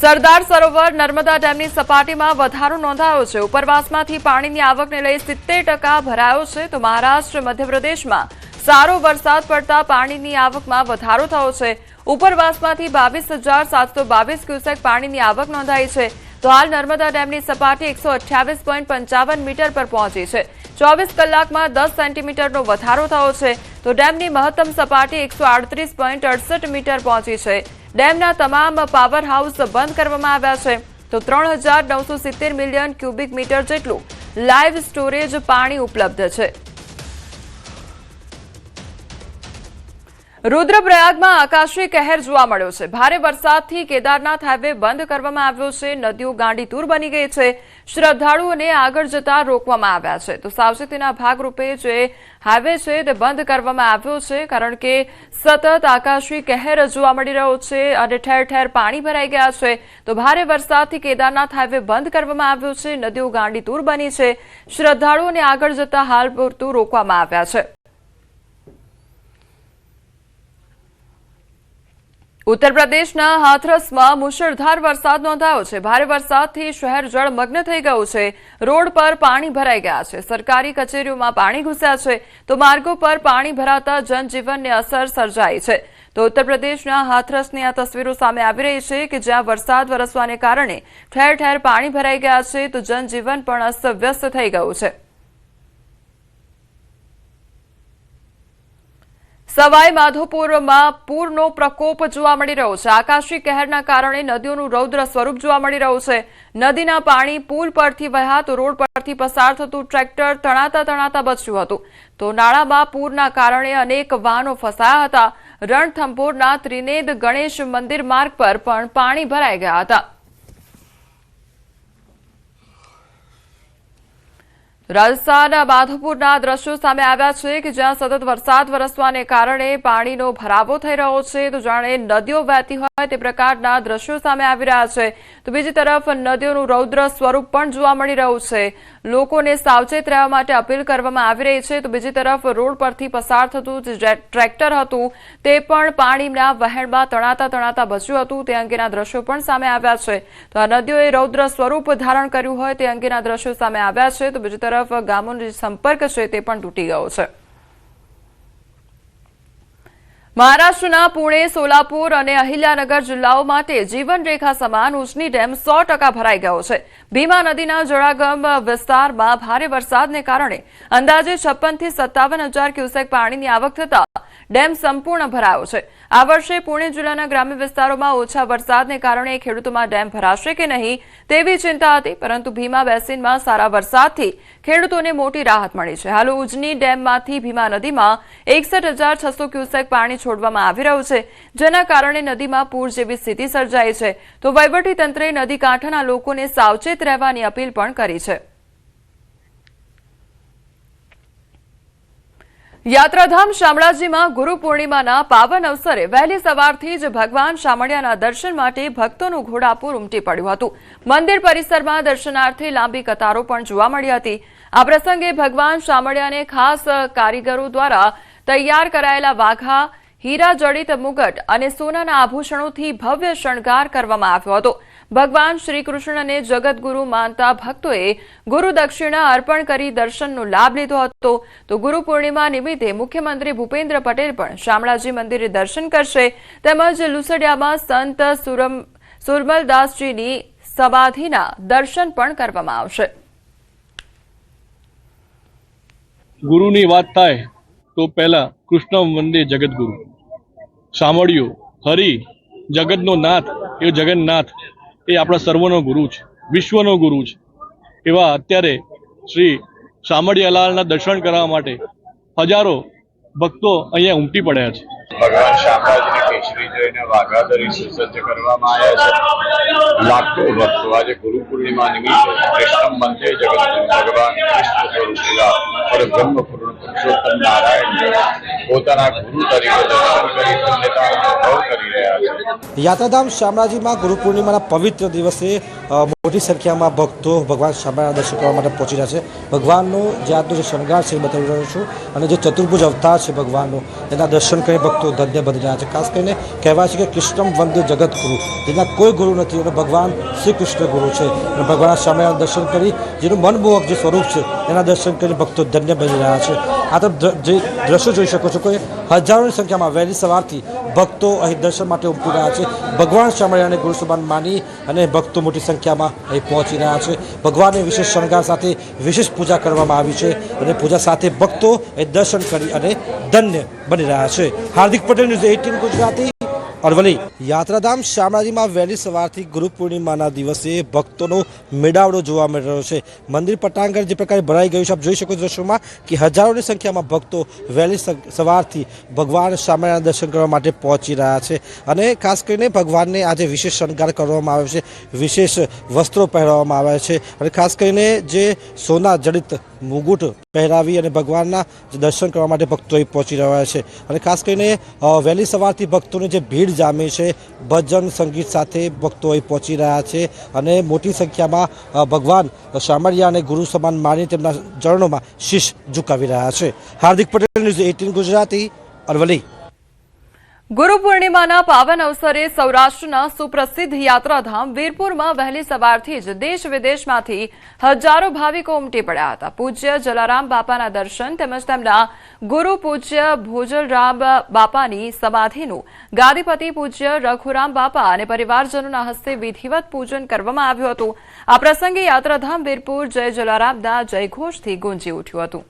સરદાર સરોવર નર્મદા ડેમની સપાટીમાં વધારો નોંધાયો છે। ઉપરવાસમાંથી પાણીની આવકને લઈ 70% ભરાયો છે તો મહારાષ્ટ્ર મધ્યપ્રદેશમાં સારો વરસાદ પડતા પાણીની આવકમાં વધારો થયો છે। ઉપરવાસમાંથી 22,722 ક્યુસેક પાણીની આવક નોંધાઈ છે તો હાલ નર્મદા ડેમની સપાટી 128.55 મીટર પર પહોંચી છે। 24 કલાકમાં 10 સેન્ટીમીટરનો વધારો થયો છે તો ડેમની મહત્તમ સપાટી 138.68 મીટર પહોંચી છે। ડેમના તમામ પાવર હાઉસ બંધ કરવામાં આવ્યા છે તો 3,970 મિલિયન ક્યુબિક મીટર જેટલું લાઇવ સ્ટોરેજ પાણી ઉપલબ્ધ છે। रुद्रप्रयागમાં આકાશી કહેર જોવા મળ્યો છે। ભારે વરસાદથી કેદારનાથ હાઈવે બંધ કરવામાં આવ્યો છે। નદીઓ ગાંડીતુર બની ગઈ છે। શ્રદ્ધાળુઓને આગળ જતા રોકવામાં આવ્યા છે તો સાવચેતીના ભાગરૂપે જે હાઈવે છે તે બંધ કરવામાં આવ્યો છે કારણ કે સતત આકાશી કહેર જોવા મળી રહ્યો છે અને ઠેર ઠેર પાણી ભરાઈ ગયા છે તો ભારે વરસાદથી કેદારનાથ હાઈવે બંધ કરવામાં આવ્યો છે। નદીઓ ગાંડીતુર બની છે। શ્રદ્ધાળુઓને આગળ જતા હાલ પૂરતું રોકવામાં આવ્યા છે। उत्तर प्रदेशના હાથરસમાં મુશળધાર વરસાદ નોંધાયો છે। ભારે વરસાદથી શહેર જળમગ્ન થઈ ગયું છે। રોડ પર પાણી ભરાઈ ગયા છે। સરકારી કચેરીઓમાં પાણી ઘૂસ્યા છે તો માર્ગો પર પાણી ભરાતા જનજીવનને અસર સર્જાઈ છે તો ઉત્તર પ્રદેશના હાથરસની આ તસવીરો સામે આવી રહી છે કે જ્યાં વરસાદ વરસવાને કારણે ઠેર ઠેર પાણી ભરાઈ ગયા છે તો જનજીવન પણ અસ્તવ્યસ્ત થઈ ગયું છે। સવાઈ માધોપુરમાં પૂરનો પ્રકોપ જોવા મળી રહ્યો છે। આકાશી કહેરના કારણે નદીઓનું રૌદ્ર સ્વરૂપ જોવા મળી રહ્યું છે। નદીના પાણી પુલ પરથી વહ્યા તો રોડ પરથી પસાર થતું ટ્રેક્ટર તણાતા બચ્યું હતું તો નાળામાં પૂરના કારણે અનેક વાહનો ફસાયા હતા। રણથંભોરના ત્રિનેદ ગણેશ મંદિર માર્ગ પર પણ પાણી ભરાઈ ગયા હતા। રાજસ્થાનના માધોપુરના દ્રશ્યો સામે આવ્યા છે કે જ્યાં સતત વરસાદ વરસવાને કારણે પાણીનો ભરાવો થઈ રહ્યો છે તો જાણે નદીઓ વહેતી હોય તે પ્રકારના દ્રશ્યો સામે આવી રહ્યા છે તો બીજી તરફ નદીઓનું રૌદ્ર સ્વરૂપ પણ જોવા મળી રહ્યું છે। લોકોને સાવચેત રહેવા માટે અપીલ કરવામાં આવી રહી છે તો બીજી તરફ રોડ પરથી પસાર થતું જે ટ્રેક્ટર હતું તે પણ પાણીના વહેણમાં તણાતા બચ્યું હતું તે અંગેના દ્રશ્યો પણ સામે આવ્યા છે તો આ નદીઓએ રૌદ્ર સ્વરૂપ ધારણ કર્યું હોય તે અંગેના દ્રશ્યો સામે આવ્યા છે તો બીજી તરફ ગામોનો જે સંપર્ક છે તે પણ તૂટી ગયો છે। મહારાષ્ટ્રના પુણે, સોલાપુર અને અહિલ્યાનગર જિલ્લાઓ માટે જીવનરેખા સમાન ઉજની ડેમ 100% ભરાઈ ગયો છે। ભીમા નદીના જળાગમ વિસ્તારમાં ભારે વરસાદને કારણે અંદાજે 56 થી 57,000 ક્યુસેક પાણીની આવક થતા ડેમ સંપૂર્ણ ભરાયો છે। આ વર્ષે પુણે જિલ્લાના ગ્રામ્ય વિસ્તારોમાં ઓછા વરસાદને કારણે ખેડૂતોમાં ડેમ ભરાશે કે નહીં તેવી ચિંતા હતી પરંતુ ભીમા બેસિનમાં સારા વરસાદથી ખેડૂતોને મોટી રાહત મળી છે। હાલ ઉજની ડેમમાંથી ભીમા નદીમાં 61,600 ક્યુસેક પાણી છોડવામાં આવી રહ્યું છે જેના કારણે નદીમાં પૂર જેવી સ્થિતિ સર્જાઈ છે તો વહીવટીતંત્રે નદી કાંઠાના લોકોને સાવચેત રહેવાની અપીલ પણ કરી છે। યાત્રાધામ શામળાજીમાં ગુરુ પૂર્ણિમાના પાવન અવસરે વહેલી સવારથી જ ભગવાન શામળિયાના દર્શન માટે ભક્તોનું ઘોડાપુર ઉમટી પડ્યું હતું। મંદિર પરિસરમાં દર્શનાર્થે લાંબી કતારો પણ જોવા મળી હતી। આ પ્રસંગે ભગવાન શામળિયાને ખાસ કારીગરો દ્વારા તૈયાર કરાયેલા વાઘા, હીરા જડિત મુગટ અને સોનાના આભૂષણોથી ભવ્ય શણગાર કરવામાં આવ્યો હતો। ભગવાન શ્રી કૃષ્ણને જગતગુરુ માનતા ભક્તોએ ગુરુ દક્ષિણા અર્પણ કરી દર્શનનો લાભ લીધો હતો તો ગુરુ પૂર્ણિમા નિમિત્તે મુખ્યમંત્રી ભૂપેન્દ્ર પટેલ પણ શામળાજી મંદિરે દર્શન કરશે તેમજ લુસડિયામાં સંત સુરમલદાસજીની સમાધિના દર્શન પણ કરવામાં આવશે। ગુરુની વાત થાય તો પહેલા કૃષ્ણ વંદે જગતગુરુ, શામળિયો, હરિ, જગતનો નાથ એ જગન્નાથ એ આપણા સર્વનો ગુરુ છે, વિશ્વનો ગુરુ છે। એવા અત્યારે શ્રી શામળિયાલાલના દર્શન કરવા માટે હજારો ભક્તો અહીંયા ઉમટી પડ્યા છે। ભગવાન શામળાજીની કેસરી જોઈને વાઘાધરી સુસજ્જ કરવામાં આવ્યા છે। લાખો ભક્તો આજે ગુરુ પૂર્ણિમા નિમિત્તે કૃષ્ણ મંદિર જગતગુરુ ભગવાન વિષ્ણુ સ્વરૂપ એવા પરબ્રહ્મ પૂર્ણ પુરુષોત્તમ નારાયણ પોતાના ગુરુ તરીકે દર્શન કરી ધન્યતા અનુભવ કરી રહ્યા છે। યાત્રાધામ શામળાજીમાં ગુરુ પૂર્ણિમાના પવિત્ર દિવસે મોટી સંખ્યામાં ભક્તો ભગવાન શામળાના દર્શન કરવા માટે પહોંચી રહ્યા છે। ભગવાનનો જે આજનો જે શણગાર છે એ બતાવી રહ્યો છું અને જે ચતુર્ભુજ અવતાર છે ભગવાનનો એના દર્શન કરી ભક્તો ધન્ય બની રહ્યા છે। ખાસ કરીને કરીને કહેવાય છે કે કૃષ્ણમ વંદે જગતગુરુ, જેના કોઈ ગુરુ નથી અને ભગવાન શ્રી કૃષ્ણ ગુરુ છે. અને ભગવાન સ્વામિનારાયણ દર્શન કરી જેનું મનમોહક જે સ્વરૂપ છે એના દર્શન કરી ભક્તો ધન્ય બની રહ્યા છે. આ તમે જે દ્રશ્યો જોઈ શકો છો કે હજારોની સંખ્યામાં વહેલી સવારથી ભક્તો અહીં દર્શન માટે ઉમટી રહ્યા છે. ભગવાન સ્વામિનારાયણને ગુરુ સમાન માની અને ભક્તો મોટી સંખ્યામાં અહીં પહોંચી રહ્યા છે. ભગવાનને વિશેષ શણગાર સાથે વિશેષ પૂજા કરવામાં આવી છે અને પૂજા સાથે ભક્તો અહીં દર્શન કરી અને ધન્ય બની રહ્યા છે. હાર્દિક પટેલ, ન્યૂઝ 18 ગુજરાતી, અરવલ્લી. યાત્રાધામ શામળાજીમાં વહેલી સવારથી ગુરુ પૂર્ણિમાના દિવસે ભક્તોનો મેળાવડો જોવા મળી રહ્યો છે. મંદિર પટાંગણ જે પ્રકારે ભરાઈ ગયું છે, આપ જોઈ શકો છો દ્રશ્યોમાં કે હજારોની સંખ્યામાં ભક્તો વહેલી સવારથી ભગવાન સ્વામિનારાયણ દર્શન કરવા માટે પહોંચી રહ્યા છે. અને ખાસ કરીને ભગવાનને આજે વિશેષ શણગાર કરવામાં આવે છે, વિશેષ વસ્ત્રો પહેરવામાં આવે છે અને ખાસ કરીને જે સોના જડિત મુગુટ પહેરાવી અને ભગવાનના દર્શન કરવા માટે ભક્તો અહીં પહોંચી રહ્યા છે. અને ખાસ કરીને વહેલી સવારથી ભક્તોની જે ભીડ જામી છે, ભજન સંગીત સાથે ભક્તો અહીં પહોંચી રહ્યા છે અને મોટી સંખ્યામાં ભગવાન શામળિયાને ગુરુ સમાન માની તેમના ચરણોમાં શીશ ઝુકાવી રહ્યા છે. હાર્દિક પટેલ, ન્યૂઝ 18 ગુજરાતી, અરવલ્લી. ગુરુ પૂર્ણિમાના પાવન અવસરે સૌરાષ્ટ્રના સુપ્રસિદ્ધ યાત્રાધામ વીરપુરમાં વહેલી સવારથી જ દેશ વિદેશમાંથી હજારો ભાવિકો ઉમટી પડ્યા હતા. પૂજ્ય જલારામ બાપાના દર્શન તેમજ તેમના ગુરુ પૂજ્ય ભોજલરામ બાપાની સમાધિનું ગાદીપતિ પૂજ્ય રઘુરામ બાપા અને પરિવારજનોના હસ્તે વિધિવત પૂજન કરવામાં આવ્યું હતું. આ પ્રસંગે યાત્રાધામ વીરપુર જય જલારામના જયઘોષથી ગુંજી ઉઠ્યું હતું.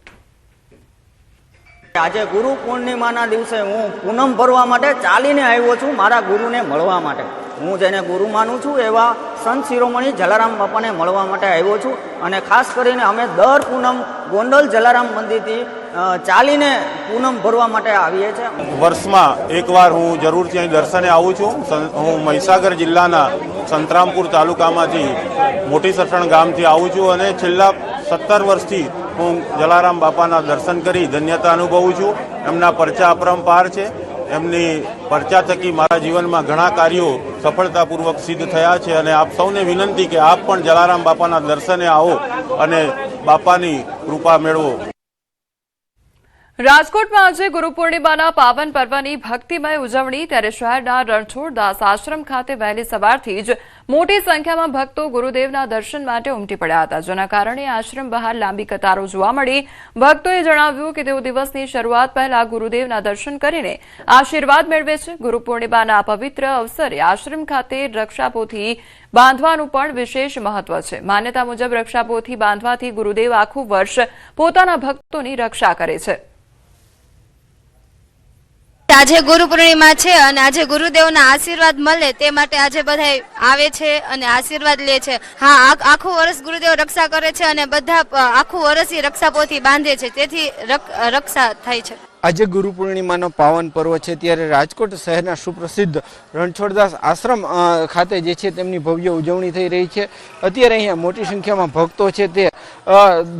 આજે ગુરુ પૂર્ણિમાના દિવસે હું પૂનમ ભરવા માટે ચાલીને આવ્યો છું, મારા ગુરુને મળવા માટે. હું જેને ગુરુ માનું છું એવા સંત શિરોમણી જલારામ બાપાને મળવા માટે આવ્યો છું. અને ખાસ કરીને અમે દર પૂનમ ગોંડલ જલારામ મંદિરથી ચાલીને પૂનમ ભરવા માટે આવીએ છીએ. વર્ષમાં એકવાર હું જરૂરથી અહીં દર્શને આવું છું. હું મહીસાગર જિલ્લાના સંતરામપુર તાલુકામાંથી મોટી સરસણ ગામથી આવું છું અને છેલ્લા 17 વર્ષથી હું જલારામ બાપાના દર્શન કરી ધન્યતા અનુભવું છું. એમના પરચા અપરંપાર છે. એમની પરચા થકી મારા જીવનમાં ઘણા કાર્યો સફળતાપૂર્વક સિદ્ધ થયા છે અને આપ સૌને વિનંતી કે આપ પણ જલારામ બાપાના દર્શને આવો અને બાપાની કૃપા મેળવો. રાજકોટમાં આજે ગુરુ પૂર્ણિમાના પાવન પર્વની ભક્તિમય ઉજવણી. ત્યારે શહેરના રણછોડદાસ આશ્રમ ખાતે વહેલી સવારથી જ મોટી સંખ્યામાં ભક્તો ગુરુદેવના દર્શન માટે ઉમટી પડ્યા હતા, જેના કારણે આશ્રમ બહાર લાંબી કતારો જોવા મળી. ભક્તોએ જણાવ્યું કે તેઓ દિવસની શરૂઆત પહેલા ગુરુદેવના દર્શન કરીને આશીર્વાદ મેળવે છે. ગુરુ પૂર્ણિમાના પવિત્ર અવસરે આશ્રમ ખાતે રક્ષાપોથી બાંધવાનું પણ વિશેષ મહત્વ છે. માન્યતા મુજબ રક્ષાપોથી બાંધવાથી ગુરુદેવ આખું વર્ષ પોતાના ભક્તોની રક્ષા કરે છે. આજે ગુરુ પૂર્ણિમા છે અને આજે ગુરુદેવના આશીર્વાદ મળે તે માટે આજે બધા આવે છે અને આશીર્વાદ લે છે. હા, આખું વર્ષ ગુરુદેવ રક્ષા કરે છે અને બધા આખું વર્ષ રક્ષાપોથી બાંધે છે, તેથી રક્ષા થાય છે. આજે ગુરુ પૂર્ણિમાનો પાવન પર્વ છે ત્યારે રાજકોટ શહેરના સુપ્રસિદ્ધ રણછોડદાસ આશ્રમ ખાતે જે છે તેમની ભવ્ય ઉજવણી થઈ રહી છે. અત્યારે અહીંયા મોટી સંખ્યામાં ભક્તો છે તે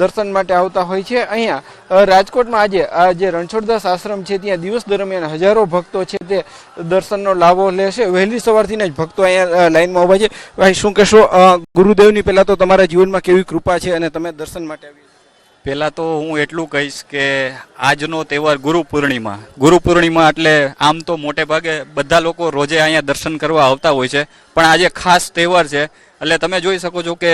દર્શન માટે આવતા હોય છે. અહીંયા રાજકોટમાં આજે આ જે રણછોડદાસ આશ્રમ છે ત્યાં દિવસ દરમિયાન હજારો ભક્તો છે તે દર્શનનો લાભો લેશે. વહેલી સવારથી જ ભક્તો અહીંયા લાઈનમાં ઉભા છે. ભાઈ, શું કહેશો ગુરુદેવની પહેલા તો તમારા જીવનમાં કેવી કૃપા છે અને તમે દર્શન માટે આવી? પહેલાં તો હું એટલું કહીશ કે આજનો તહેવાર ગુરુ પૂર્ણિમા એટલે આમ તો મોટે ભાગે બધા લોકો રોજે અહીંયા દર્શન કરવા આવતા હોય છે, પણ આજે ખાસ તહેવાર છે. એટલે તમે જોઈ શકો છો કે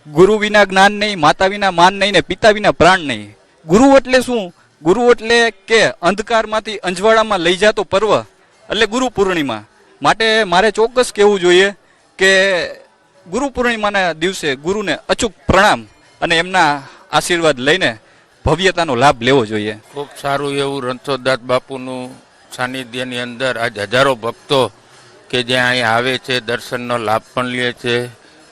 ગુરુ વિના જ્ઞાન નહીં, માતા વિના માન નહીં ને પિતા વિના પ્રાણ નહીં. ગુરુ એટલે શું? ગુરુ એટલે કે અંધકારમાંથી અંજવાળામાં લઈ જતો પર્વ એટલે ગુરુ પૂર્ણિમા. માટે મારે ચોક્કસ કહેવું જોઈએ કે ગુરુ પૂર્ણિમાના દિવસે ગુરુને અચૂક પ્રણામ અને એમના આશીર્વાદ લઈને ભવ્યતાનો લાભ લેવો જોઈએ. ખૂબ સારું એવું રણછોડદાસ બાપુનું સાનિધ્યની અંદર આજ હજારો ભક્તો કે જે અહીં આવે છે દર્શનનો લાભ પણ લે છે.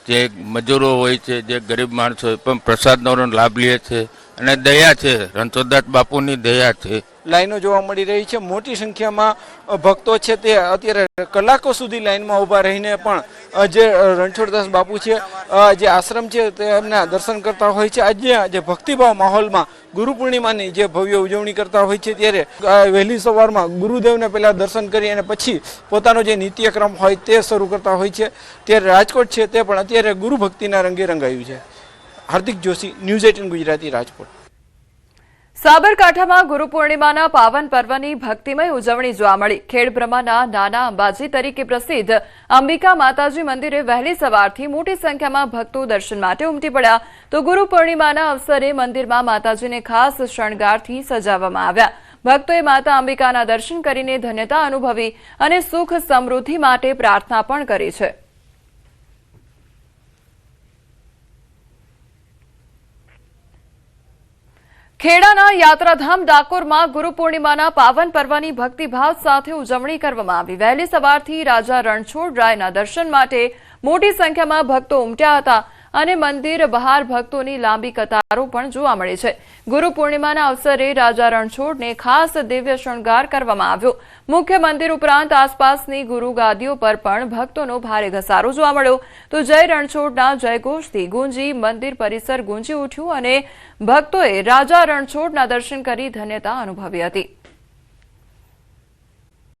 જે મજૂરો હોય છે, જે ગરીબ માણસો હોય પણ પ્રસાદનો લાભ લે છે અને દયા છે, રણછોડદાસ બાપુની દયા છે. લાઈનો જોવા મળી રહી છે. મોટી સંખ્યામાં ભક્તો છે તે અત્યારે કલાકો સુધી લાઈનમાં ઊભા રહીને પણ જે રણછોડદાસ બાપુ છે જે આશ્રમ છે તે એમના દર્શન કરતા હોય છે. આજે જે ભક્તિભાવ માહોલમાં ગુરુ પૂર્ણિમાની જે ભવ્ય ઉજવણી કરતા હોય છે ત્યારે વહેલી સવારમાં ગુરુદેવને પહેલાં દર્શન કરી અને પછી પોતાનો જે નિત્યક્રમ હોય તે શરૂ કરતા હોય છે. ત્યારે રાજકોટ છે તે પણ અત્યારે ગુરુ ભક્તિના રંગે રંગાયું છે. હાર્દિક જોશી, ન્યૂઝ 18 ગુજરાતી, રાજકોટ. સાબરકાંઠામાં ગુરુ પૂર્ણિમાના પાવન પર્વની ભક્તિમય ઉજવણી જોવા મળી. ખેડબ્રહ્માના નાના અંબાજી તરીકે પ્રસિદ્ધ અંબિકા માતાજી મંદિરે વહેલી સવારથી મોટી સંખ્યામાં ભક્તો દર્શન માટે ઉમટી પડ્યા. તો ગુરુ પૂર્ણિમાના અવસરે મંદિરમાં માતાજીને ખાસ શણગારથી સજાવવામાં આવ્યા. ભક્તોએ માતા અંબિકાના દર્શન કરીને ધન્યતા અનુભવી અને સુખ સમૃદ્ધિ માટે પ્રાર્થના પણ કરી છે. ખેડાના યાત્રાધામ ડાકોરમાં ગુરુ પૂર્ણિમાના પાવન પર્વની ભક્તિભાવ સાથે ઉજવણી કરવામાં આવી. વહેલી સવારથી રાજા રણછોડરાયના દર્શન માટે મોટી સંખ્યામાં ભક્તો ઉમટ્યા હતા અને મંદિર બહાર ભક્તોની લાંબી કતારો પણ જોવા મળી છે. ગુરુ પૂર્ણિમાના અવસરે રાજા રણછોડને ખાસ દિવ્ય શણગાર કરવામાં આવ્યો. મુખ્ય મંદિર ઉપરાંત આસપાસની ગુરુ ગાદીઓ પર પણ ભક્તોનો ભારે ઘસારો જોવા મળ્યો. તો જય રણછોડના જયઘોષથી ગુંજી મંદિર પરિસર ગુંજી ઉઠ્યું અને ભક્તોએ રાજા રણછોડના દર્શન કરી ધન્યતા અનુભવી હતી.